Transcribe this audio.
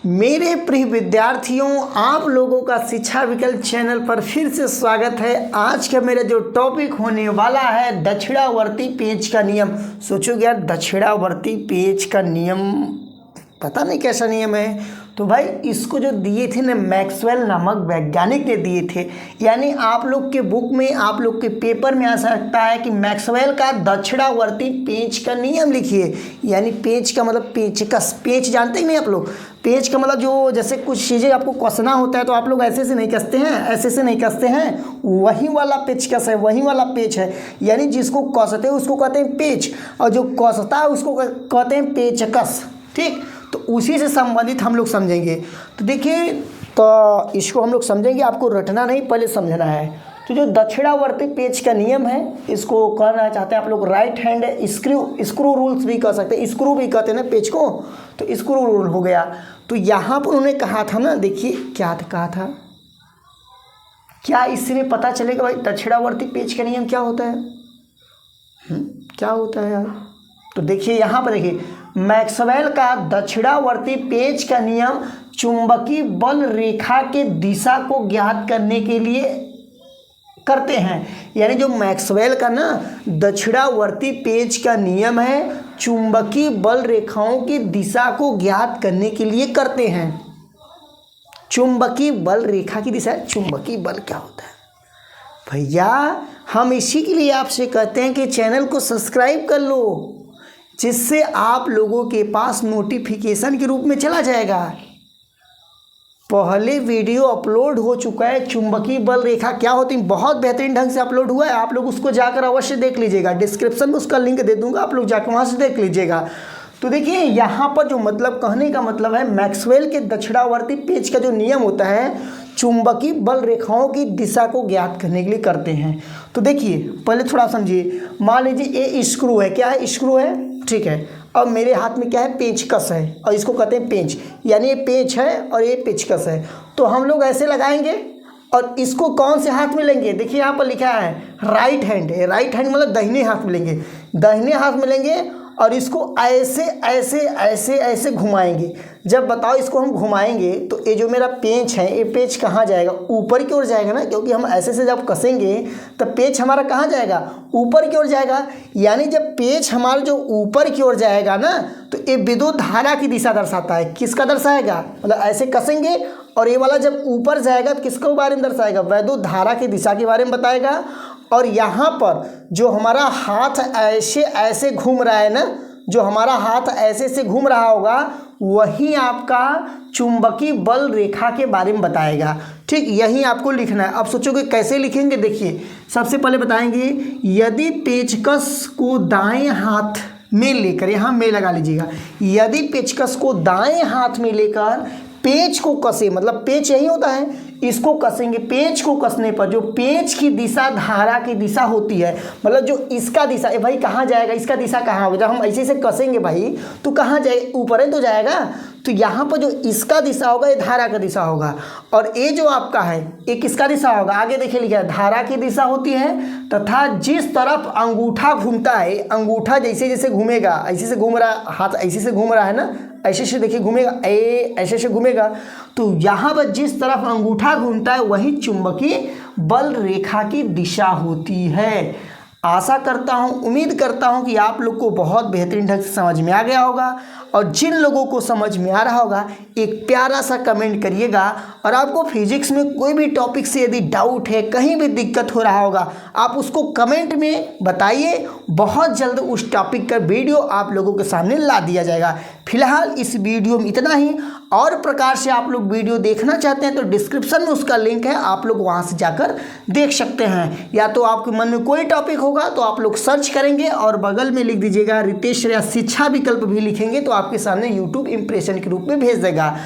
मेरे प्रिय विद्यार्थियों, आप लोगों का शिक्षा विकल्प चैनल पर फिर से स्वागत है। आज का मेरा जो टॉपिक होने वाला है दक्षिणावर्ती पेंच का नियम। सोचोगे यार दक्षिणावर्ती पेंच का नियम पता नहीं कैसा नियम है। तो भाई इसको जो दिए थे ना मैक्सवेल नामक वैज्ञानिक ने दिए थे, यानी आप लोग के बुक में आप लोग के पेपर में आ सकता है कि मैक्सवेल का दक्षिणावर्ती पेंच का नियम लिखिए। यानी पेंच का मतलब पेंचकस, पेंच जानते ही नहीं आप लोग। पेंच का मतलब जो जैसे कुछ चीज़ें आपको कसना होता है तो आप लोग ऐसे से नहीं कसते हैं, ऐसे से नहीं कसते हैं, वही वाला पेचकस है, वही वाला पेच है। यानी जिसको कसते हैं उसको कहते हैं पेच और जो कसता है उसको कहते हैं पेचकस। ठीक, तो उसी से संबंधित हम लोग समझेंगे। तो देखिए, तो इसको हम लोग समझेंगे, आपको रटना नहीं पहले समझना है। तो जो दक्षिणावर्ती पेंच का नियम है इसको कहना चाहते हैं आप लोग राइट हैंड स्क्रू रूल्स भी कह सकते हैं, स्क्रू भी कहते हैं ना पेच को, तो स्क्रू रूल हो गया। तो यहाँ पर उन्होंने कहा था ना, देखिए क्या कहा था, क्या इससे पता चलेगा भाई दक्षिणावर्ती पेंच का नियम क्या होता है? क्या होता है यार? तो देखिए यहाँ पर देखिए, मैक्सवेल का दक्षिणावर्ती पेंच का नियम चुंबकीय बल रेखा के दिशा को ज्ञात करने के लिए करते हैं। यानी जो मैक्सवेल का ना दक्षिणावर्ती पेंच का नियम है चुंबकीय बल रेखाओं की दिशा को ज्ञात करने के लिए करते हैं। चुंबकीय बल रेखा की दिशा, चुंबकीय बल क्या होता है भैया? हम इसी के लिए आपसे कहते हैं कि चैनल को सब्सक्राइब कर लो, जिससे आप लोगों के पास नोटिफिकेशन के रूप में चला जाएगा। पहले वीडियो अपलोड हो चुका है, चुंबकीय बल रेखा क्या होती है, बहुत बेहतरीन ढंग से अपलोड हुआ है। आप लोग उसको जाकर अवश्य देख लीजिएगा, डिस्क्रिप्शन में उसका लिंक दे दूंगा, आप लोग जाकर वहाँ से देख लीजिएगा। तो देखिए यहाँ पर जो मतलब कहने का मतलब है, मैक्सवेल के दक्षिणावर्ती पेंच का जो नियम होता है चुंबकीय बल रेखाओं की दिशा को ज्ञात करने के लिए करते हैं। तो देखिए पहले थोड़ा समझिए, मान लीजिए ये स्क्रू है, क्या है, स्क्रू है, ठीक है। अब मेरे हाथ में क्या है, पेंचकस है, और इसको कहते हैं पेंच, यानी ये पेंच है और ये पेंचकस है। तो हम लोग ऐसे लगाएंगे और इसको कौन से हाथ में लेंगे? देखिए यहाँ पर लिखा है राइट हैंड है, राइट हैंड मतलब दाहिने हाथ में लेंगे, दाहिने हाथ में लेंगे और इसको ऐसे ऐसे ऐसे ऐसे घुमाएंगे। जब बताओ इसको हम घुमाएंगे तो ये जो मेरा पेंच है ये पेंच कहाँ जाएगा? ऊपर की ओर जाएगा ना, क्योंकि हम ऐसे से जब कसेंगे तब पेंच हमारा कहाँ जाएगा? ऊपर की ओर जाएगा। यानी जब पेंच हमारा जो ऊपर की ओर जाएगा ना तो ये विद्युत धारा की दिशा दर्शाता है। किसका दर्शाएगा? मतलब ऐसे कसेंगे और ये वाला जब ऊपर जाएगा तो किसके बारे में दर्शाएगा? विद्युत धारा की दिशा के बारे में बताएगा। और यहाँ पर जो हमारा हाथ ऐसे ऐसे घूम रहा है ना, जो हमारा हाथ ऐसे से घूम रहा होगा वही आपका चुंबकीय बल रेखा के बारे में बताएगा। ठीक, यही आपको लिखना है। अब सोचोगे कैसे लिखेंगे? देखिए सबसे पहले बताएंगे, यदि पेंचकस को दाएं हाथ में लेकर, यहाँ में लगा लीजिएगा, यदि पेंचकस को दाएं हाथ में लेकर पेंच को कसे, मतलब पेंच यही होता है, इसको कसेंगे, पेंच को कसने पर जो पेंच की दिशा धारा की दिशा होती है, मतलब जो इसका दिशा है भाई कहाँ जाएगा, इसका दिशा कहाँ होगा? जब हम ऐसे से कसेंगे भाई तो कहाँ जाएगा? ऊपर ही तो जाएगा। तो यहाँ पर जो इसका दिशा होगा ये धारा का दिशा होगा, और ये जो आपका है ये किसका दिशा होगा? आगे देखिए लिखा है धारा की दिशा होती है, तथा जिस तरफ अंगूठा घूमता है, अंगूठा जैसे जैसे घूमेगा, ऐसे से घूम रहा, हाथ ऐसे से घूम रहा है ना, ऐसे से देखिए घूमेगा, ऐसे से घूमेगा, तो यहाँ पर जिस तरफ अंगूठा घूमता है वही चुंबकीय बल रेखा की दिशा होती है। आशा करता हूँ, उम्मीद करता हूँ कि आप लोग को बहुत बेहतरीन ढंग से समझ में आ गया होगा। और जिन लोगों को समझ में आ रहा होगा एक प्यारा सा कमेंट करिएगा। और आपको फिजिक्स में कोई भी टॉपिक से यदि डाउट है, कहीं भी दिक्कत हो रहा होगा, आप उसको कमेंट में बताइए। बहुत जल्द उस टॉपिक का वीडियो आप लोगों के सामने ला दिया जाएगा। फिलहाल इस वीडियो में इतना ही। और प्रकार से आप लोग वीडियो देखना चाहते हैं तो डिस्क्रिप्शन में उसका लिंक है, आप लोग वहां से जाकर देख सकते हैं। या तो आपके मन में कोई टॉपिक होगा तो आप लोग सर्च करेंगे और बगल में लिख दीजिएगा रितेश या शिक्षा विकल्प भी लिखेंगे तो आपके सामने यूट्यूब इंप्रेशन के रूप में भेज देगा।